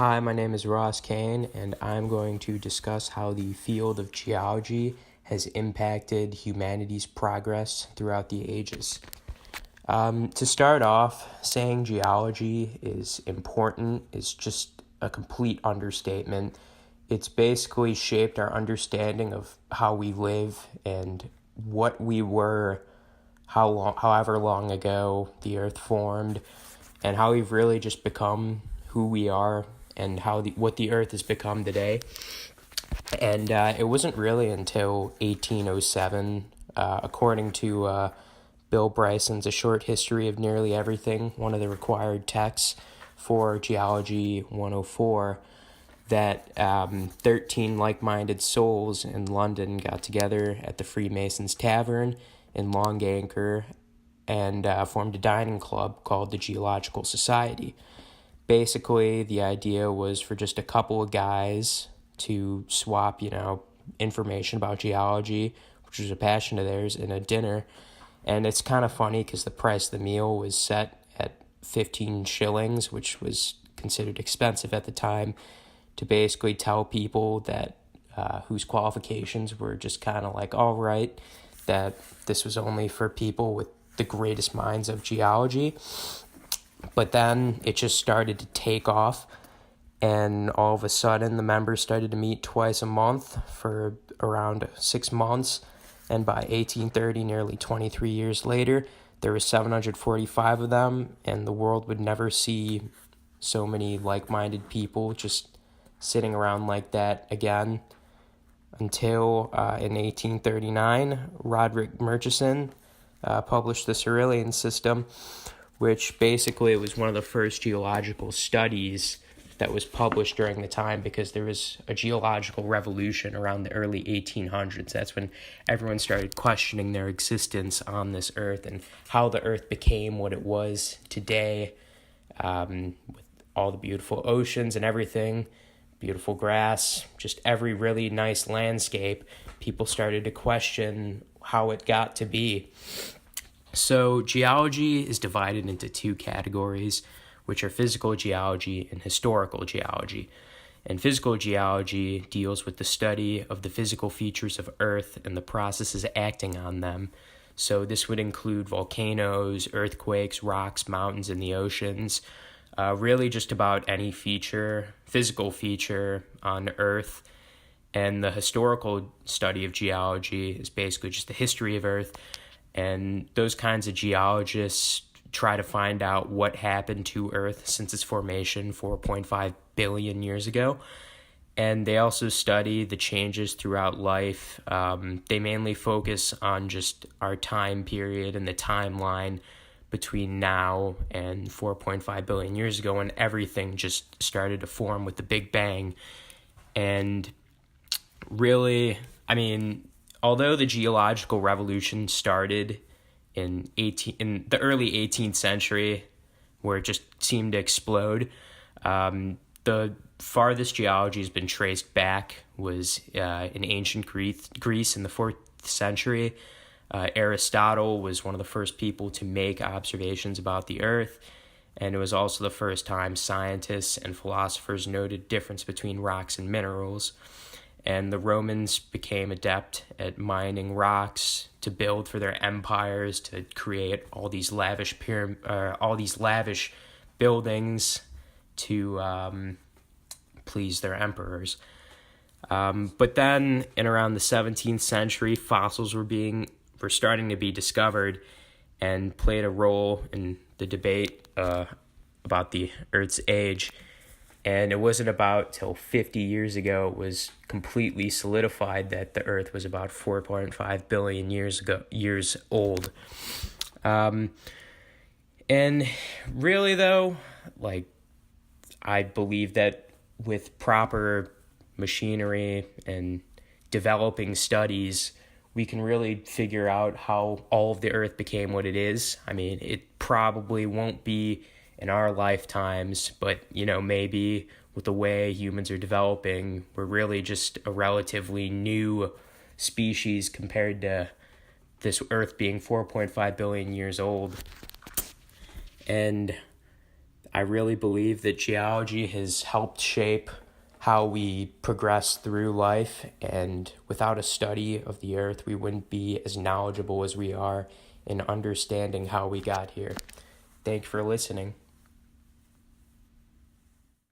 Hi, my name is Ross Kane, and I'm going to discuss how the field of geology has impacted humanity's progress throughout the ages. To start off, saying geology is important is just a complete understatement. It's basically shaped our understanding of how we live and what we were, however long ago the earth formed, and how we've really just become who we are and what the earth has become today. And it wasn't really until 1807, according to Bill Bryson's A Short History of Nearly Everything, one of the required texts for Geology 104, that 13 like-minded souls in London got together at the Freemasons Tavern in Long Anchor and formed a dining club called the Geological Society. Basically, the idea was for just a couple of guys to swap, information about geology, which was a passion of theirs, in a dinner. And it's kind of funny because the price of the meal was set at 15 shillings, which was considered expensive at the time, to basically tell people that whose qualifications were just kind of like, all right, that this was only for people with the greatest minds of geology. But then it just started to take off, and all of a sudden the members started to meet twice a month for around 6 months. And by 1830, nearly 23 years later, there were 745 of them, and the world would never see so many like-minded people just sitting around like that again until in 1839, Roderick Murchison published the Silurian system, which basically was one of the first geological studies that was published during the time, because there was a geological revolution around the early 1800s. That's when everyone started questioning their existence on this earth and how the earth became what it was today, with all the beautiful oceans and everything, beautiful grass, just every really nice landscape. People started to question how it got to be. So geology is divided into two categories, which are physical geology and historical geology. And physical geology deals with the study of the physical features of Earth and the processes acting on them. So this would include volcanoes, earthquakes, rocks, mountains, and the oceans. Really just about any physical feature on Earth. And the historical study of geology is basically just the history of Earth. And those kinds of geologists try to find out what happened to Earth since its formation 4.5 billion years ago. And they also study the changes throughout life. They mainly focus on just our time period and the timeline between now and 4.5 billion years ago, when everything just started to form with the Big Bang. And really, although the geological revolution started in the early 18th century, where it just seemed to explode, the farthest geology has been traced back was in ancient Greece in the 4th century. Aristotle was one of the first people to make observations about the earth, and it was also the first time scientists and philosophers noted difference between rocks and minerals. And the Romans became adept at mining rocks to build for their empires, to create all these lavish buildings to please their emperors. But then, in around the 17th century, fossils were starting to be discovered and played a role in the debate about the Earth's age. And it wasn't about till 50 years ago it was completely solidified that the Earth was about 4.5 billion years old. And really, though, I believe that with proper machinery and developing studies, we can really figure out how all of the Earth became what it is. It probably won't be in our lifetimes, but maybe with the way humans are developing, we're really just a relatively new species compared to this Earth being 4.5 billion years old. And I really believe that geology has helped shape how we progress through life, and without a study of the earth, we wouldn't be as knowledgeable as we are in understanding how we got here. Thank you for listening.